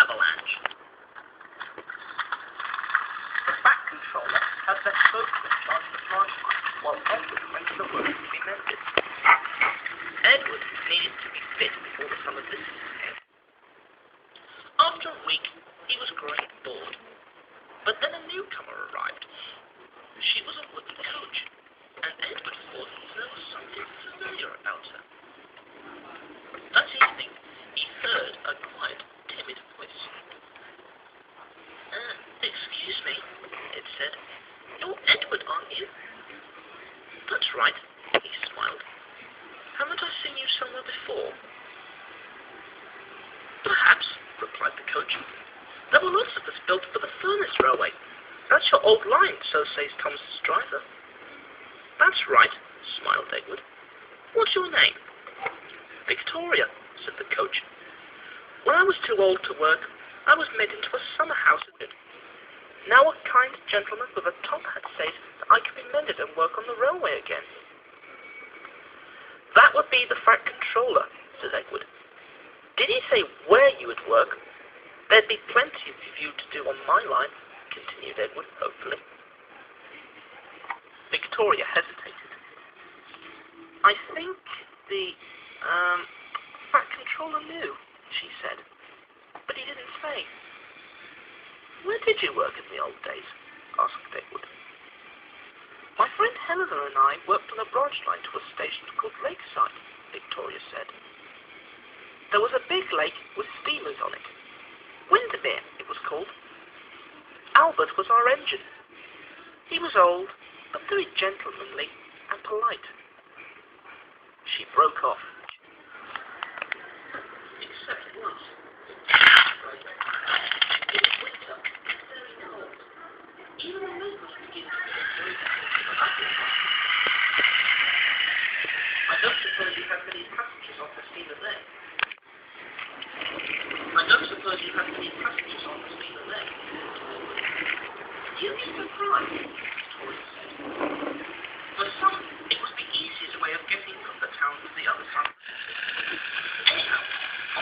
Avalanche. The back controller had left both in charge of the flashlight, while Edward went to the work to be mended. Edward needed to be fit before the summer visitors came. After a week, he was growing bored. But then a newcomer arrived. She was a wooden coach, and Edward thought there was something familiar about her. That evening, he heard a quiet, timid voice. Excuse me, it said. You're Edward, aren't you? That's right, he smiled. Haven't I seen you somewhere before? Perhaps, replied the coach. There were lots of us built for the furnace railway. That's your old line, so says Thomas's driver. That's right, smiled Edward. What's your name? Victoria, said the coach. When I was too old to work, I was made into a summer house in it. Now a kind gentleman with a top hat says that I can be mended and work on the railway again. That would be the Fat Controller, said Edward. Did he say where you would work? There'd be plenty of you to do on my line, continued Edward, hopefully. Victoria hesitated. I think the, Fat Controller knew, she said, but he didn't say. Where did you work in the old days? Asked Edward. My friend Helena and I worked on a branch line to a station called Lakeside, Victoria said. There was a big lake with steamers on it. Windermere, it was called. Albert was our engine. He was old, but very gentlemanly and polite. She broke off. Except once. It was winter and very cold. Even the moon was beginning to get very cold. I don't suppose you had many passengers on the steamer then. You'd be surprised, Victoria said. For some, it was the easiest way of getting from the town to the other side. Anyhow,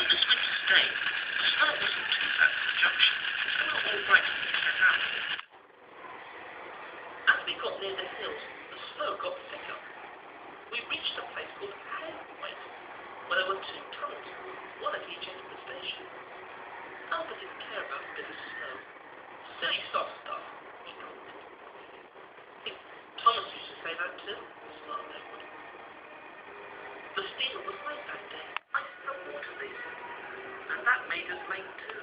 on this winter's day, the snow wasn't too bad at the junction, so we were all right to get out. As we got near the hills, the snow got thicker. We reached a place called Hailway, where there were two tunnels, one at each end of the station. Albert didn't care about a bit of snow. Silly soft stuff, he called it. Thomas used to say that too, smiled Edward. The steamer was late that day, ice and water leaks, and that made us late too.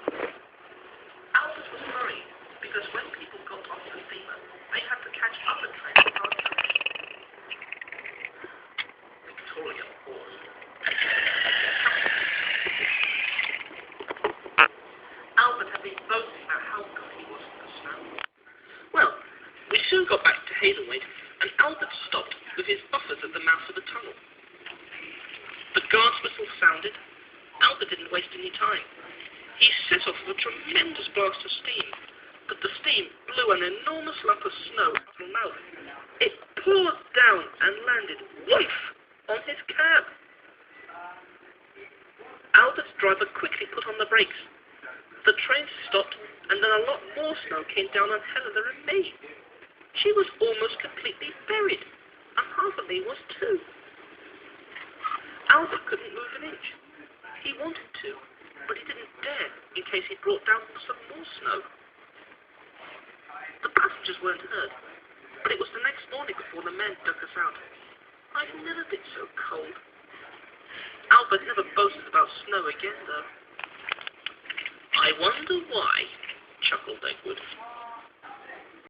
Albert was worried, because when people got off the steamer, they had to catch other trains to our junction. Victoria paused. Albert had been boasting about how good he was in the snow. Well, we soon got back to Hazelwaite, and Albert stopped with his buffers at the mouth of the tunnel. The guard's whistle sounded. Albert didn't waste any time. He set off with a tremendous blast of steam, but the steam blew an enormous lump of snow out of his mouth. It poured down and landed, whoosh, on his cab. Albert's driver quickly put on the brakes. The train stopped, and then a lot more snow came down on Helena and me. She was almost completely buried, and half of me was too. Albert couldn't move an inch. He wanted to, but he didn't dare, in case he brought down some more snow. The passengers weren't hurt, but it was the next morning before the men dug us out. I've never been so cold. Albert never boasted about snow again, though. I wonder why, chuckled Edward.